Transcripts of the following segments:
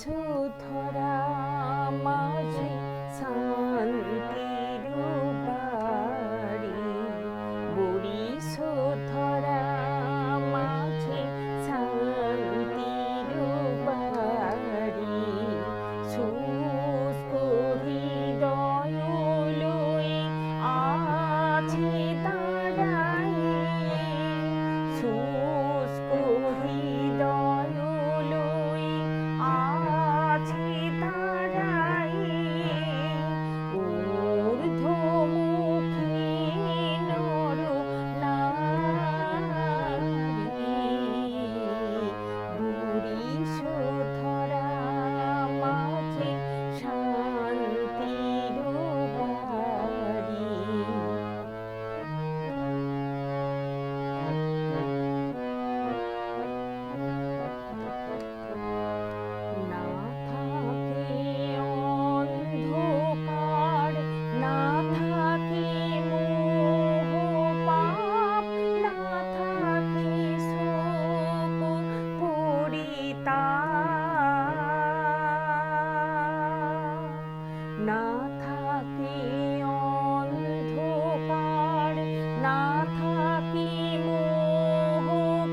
সুধরা মাঝে শান্তির বাড়ি, বুড়ি সুধরা মাঝে শান্তির বাড়ি, শুষ্ক হৃদয় লয়ে আছে দাঁড়ায়ে, শুষ্ক হৃদয় লয়ে আছে দাঁড়ায়ে, ঊর্ধ্বমুখী নর নারী, বুড়ি সুধরা মাঝে শান্তির বাড়ি। না থাকে অন্ধকার, না থাকে মোহ পাপ, না থাকে শোক পরিতাপ, না থাকে অন্ধকার, না থাকে মোহ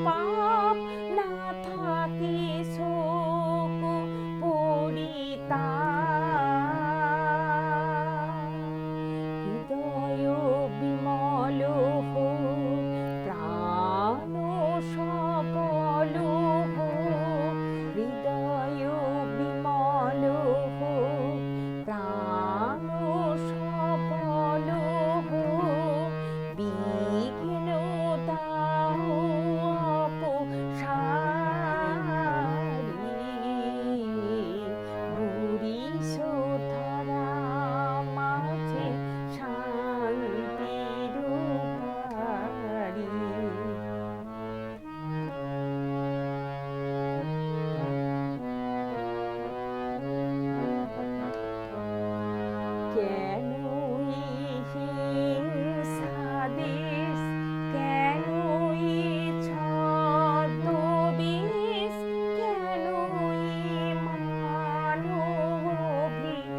পাপ, না থাকে শোক পরিতাপ। হৃদয় বিমল হোক, প্রাণ সবল হোক, হৃদয় বিমল হোক, প্রাণ সবল হোক, বিঘ্ন দাও অপসারি, বুড়ি সুধরা মাঝে শান্তির বাড়ি। কেনই হিংসা দেশ, কেনই ছদ্মবেশ, কেনই মানব অভিমান,